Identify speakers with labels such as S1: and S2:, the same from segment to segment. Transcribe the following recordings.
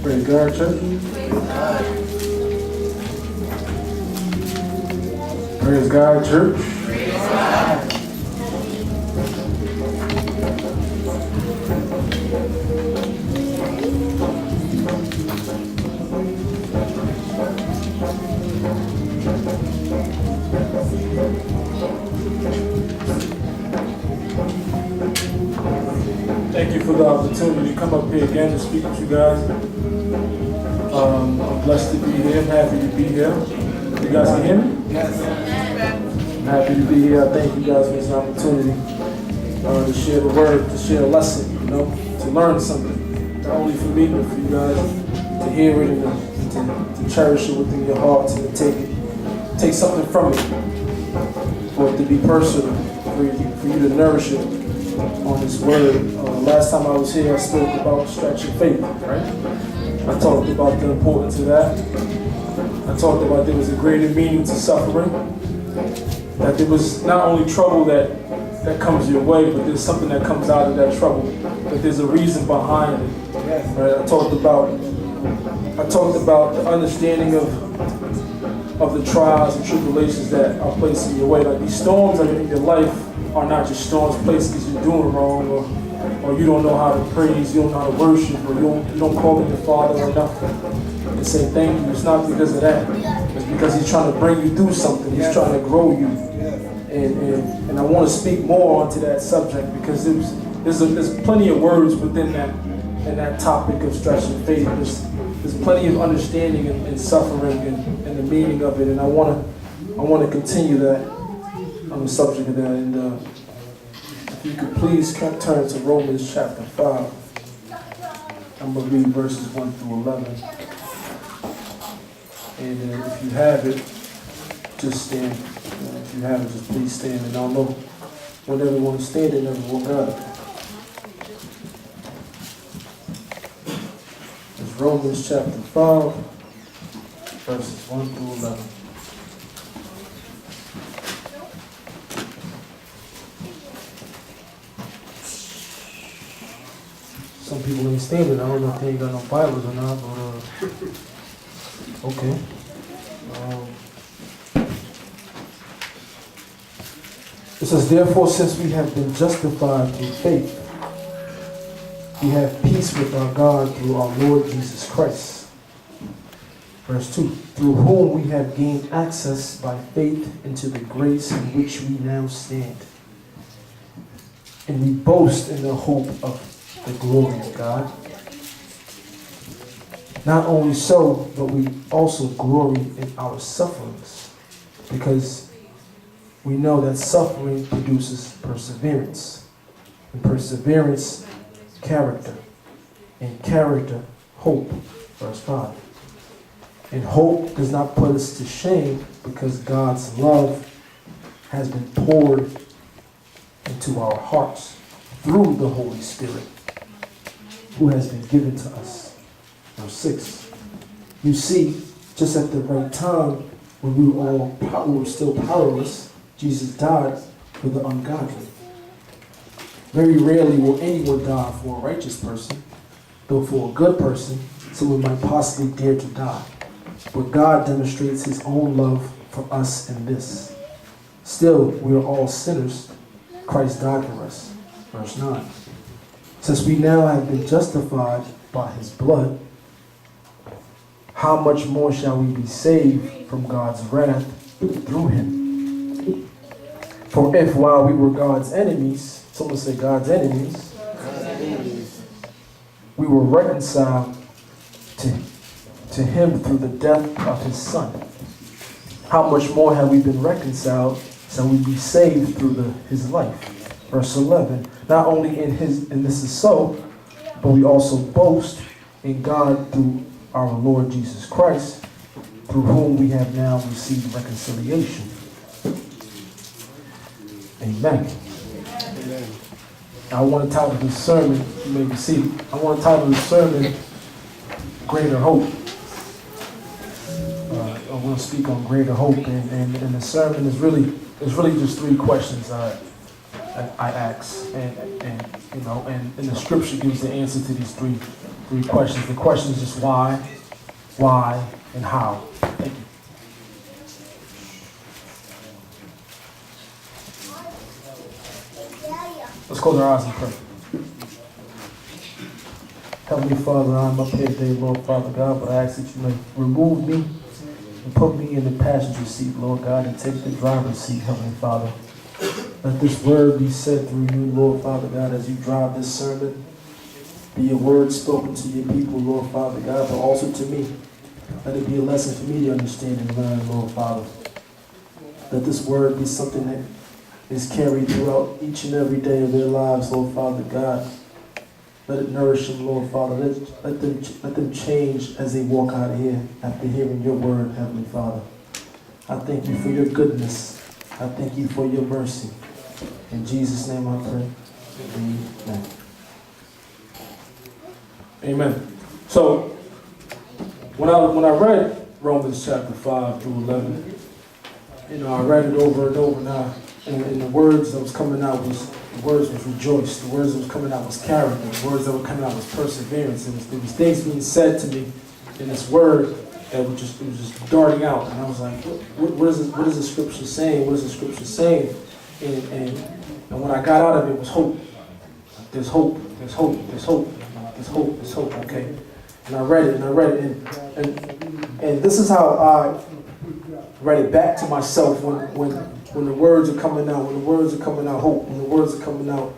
S1: Praise God, church. Praise God, church. Thank you for the opportunity to come up here again to speak with you guys. I'm blessed to be here. I'm happy to be here. You guys can hear me? Yes. I'm happy to be here. I thank you guys for this opportunity to share the word, to share a lesson, to learn something. Not only for me, but for you guys to hear it and to cherish it within your hearts and to take something from it. For it to be personal, for you to nourish it on this word. Last time I was here, I spoke about stretching faith, right? I talked about the importance of that. I talked about there was a greater meaning to suffering. That there was not only trouble that comes your way, but there's something that comes out of that trouble. That there's a reason behind it. Right? I talked about the understanding of the trials and tribulations that are placed in your way. Like these storms that are in your life are not just storms placed because you're doing wrong or you don't know how to praise, you don't know how to worship, or you don't call him your father enough and say thank you. It's not because of that. It's because he's trying to bring you through something. He's trying to grow you. And I want to speak more onto that subject because there's plenty of words within that topic of stretching faith. There's plenty of understanding and suffering and the meaning of it. And I want to continue that on the subject of that. And if you could please turn to Romans chapter 5. I'm going to read verses 1 through 11. And if you have it, just stand. If you have it, just please stand. And I'll know when everyone is standing, everyone got it. It's Romans chapter 5, verses 1 through 11. Some people ain't standing. I don't know if they ain't got no Bibles or not, but okay. It says, therefore, since we have been justified through faith, we have peace with our God through our Lord Jesus Christ. Verse 2, through whom we have gained access by faith into the grace in which we now stand. And we boast in the hope of the glory of God. Not only so, but we also glory in our sufferings, because we know that suffering produces perseverance, and perseverance, character, and character, hope. Verse 5. And hope does not put us to shame, because God's love has been poured into our hearts through the Holy Spirit, who has been given to us. Verse 6. You see, just at the right time, when we were still powerless, Jesus died for the ungodly. Very rarely will anyone die for a righteous person, though for a good person, someone might possibly dare to die. But God demonstrates his own love for us in this. Still, we are all sinners. Christ died for us. Verse 9. Since we now have been justified by his blood, how much more shall we be saved from God's wrath through him? For if while we were God's enemies, someone say God's enemies, we were reconciled to him through the death of his son, how much more have we been reconciled, shall we be saved through his life? Verse 11, not only in this is so, but we also boast in God through our Lord Jesus Christ, through whom we have now received reconciliation. Amen. Amen. I want to title this sermon, you may be seated. I want to title this sermon, Greater Hope. I want to speak on greater hope, and the sermon is really just three questions I ask, and the scripture gives the answer to these Three questions. The question is just why, and how. Thank you. Let's close our eyes and pray. Heavenly Father, I'm up here today, Lord Father God, but I ask that you may remove me and put me in the passenger seat, Lord God, and take the driver's seat, Heavenly Father. Let this word be said through you, Lord Father God, as you drive this sermon. Be a word spoken to your people, Lord Father God, but also to me. Let it be a lesson for me to understand and learn, Lord Father. Let this word be something that is carried throughout each and every day of their lives, Lord Father God. Let it nourish them, Lord Father. Let them change as they walk out of here after hearing your word, Heavenly Father. I thank you for your goodness. I thank you for your mercy. In Jesus' name I pray. Amen. Amen. So, when I read Romans chapter 5 through 11, I read it over and over now, and the words that was coming out was rejoice. The words that was coming out was character. The words that were coming out was perseverance. There was things being said to me in this word that it was just darting out, and I was like, what is the scripture saying? What is the scripture saying? And when I got out of it, was hope. There's hope. There's hope. There's hope. There's hope. There's hope. Okay. And I read it, and this is how I read it back to myself when the words are coming out. When the words are coming out, hope. When the words are coming out,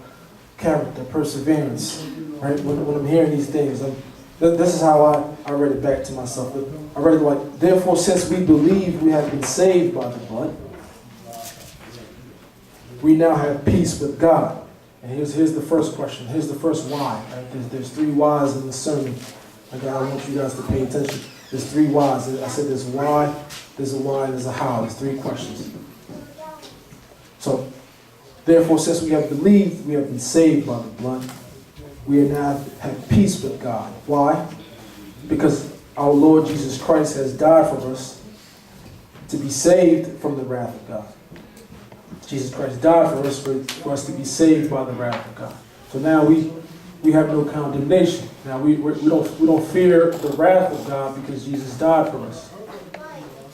S1: character, perseverance. Right. When I'm hearing these things, this is how I read it back to myself. I read it like, therefore, since we believe we have been saved by the blood, we now have peace with God. And here's the first question. Here's the first why. Right? There's three whys in the sermon. Okay, I want you guys to pay attention. There's three whys. I said there's a why, there's a how. There's three questions. So, therefore, since we have believed we have been saved by the blood, we now have peace with God. Why? Because our Lord Jesus Christ has died for us to be saved from the wrath of God. Jesus Christ died for us to be saved by the wrath of God. So now we have no condemnation. Now we don't fear the wrath of God because Jesus died for us.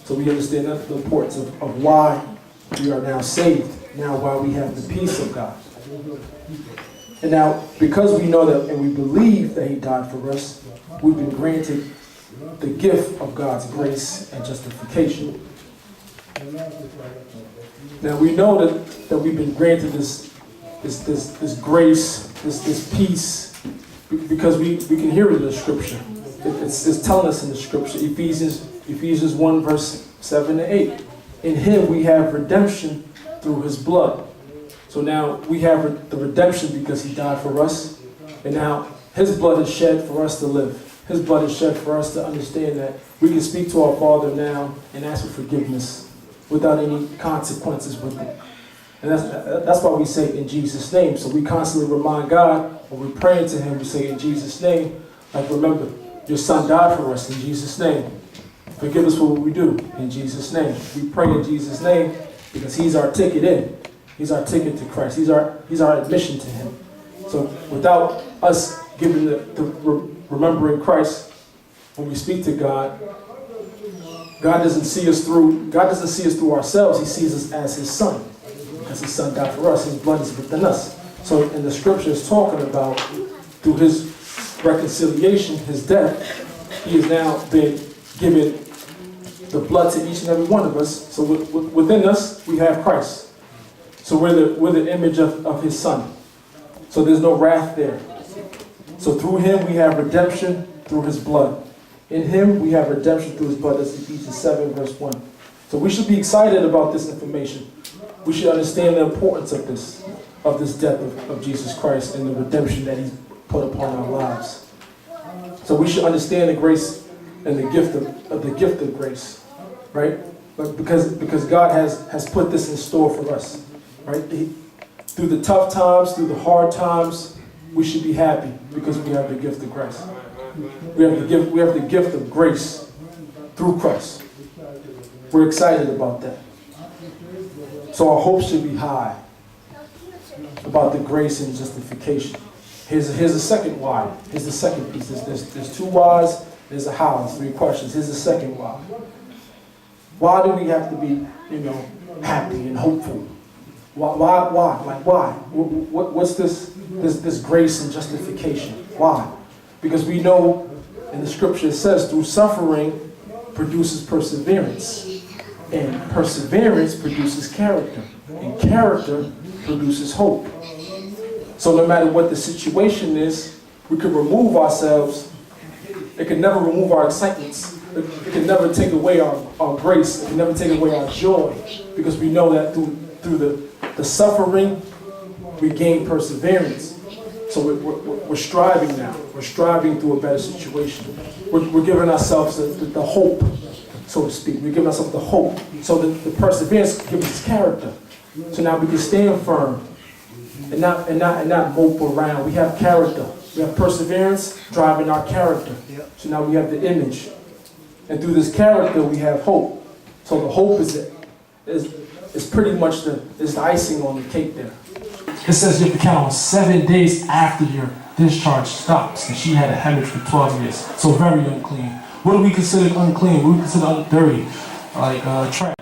S1: So we understand the importance of why we are now saved. Now why we have the peace of God. And now because we know that and we believe that He died for us, we've been granted the gift of God's grace and justification. Now we know that we've been granted this grace, this peace, because we can hear it in the scripture. It's telling us in the scripture, Ephesians 1 verse 7 to 8. In Him we have redemption through His blood. So now we have the redemption because He died for us, and now His blood is shed for us to live. His blood is shed for us to understand that we can speak to our Father now and ask for forgiveness without any consequences with it. And that's why we say in Jesus' name. So we constantly remind God when we're praying to Him, we say in Jesus' name. Like remember, your Son died for us in Jesus' name. Forgive us for what we do in Jesus' name. We pray in Jesus' name because He's our ticket in. He's our ticket to Christ. He's our admission to Him. So without us giving remembering Christ, when we speak to God, God doesn't see us through ourselves. He sees us as His Son. Because His Son died for us. His blood is within us. So in the scripture is talking about through His reconciliation, His death, He has now been given the blood to each and every one of us. So within us, we have Christ. So we're the image of His Son. So there's no wrath there. So through Him, we have redemption through His blood. In Him, we have redemption through His blood. That's Ephesians 7 verse 1. So we should be excited about this information. We should understand the importance of this death of Jesus Christ and the redemption that He's put upon our lives. So we should understand the grace and the gift of grace, right? But because God has put this in store for us, right? Through the tough times, through the hard times, we should be happy because we have the gift of grace. We have the gift of grace through Christ. We're excited about that. So our hope should be high about the grace and justification. Here's a second why. Here's the second piece. There's two whys, there's a how. There's three questions. Here's the second why. Why do we have to be, happy and hopeful? Why? Like why? What's this grace and justification? Why? Because we know in the scripture it says through suffering produces perseverance. And perseverance produces character. And character produces hope. So no matter what the situation is, we can remove ourselves. It can never remove our excitements. It can never take away our grace. It can never take away our joy. Because we know that through the suffering, we gain perseverance. So we're striving now. We're striving through a better situation. We're giving ourselves the hope, so to speak. We're giving ourselves the hope. So the perseverance gives us character. So now we can stand firm and not mope around. We have character. We have perseverance driving our character. So now we have the image. And through this character, we have hope. So the hope is pretty much the icing on the cake there. It says you have to count on 7 days after your discharge stops. And she had a hemorrhage for 12 years. So very unclean. What do we consider unclean? What do we consider dirty? Like trash.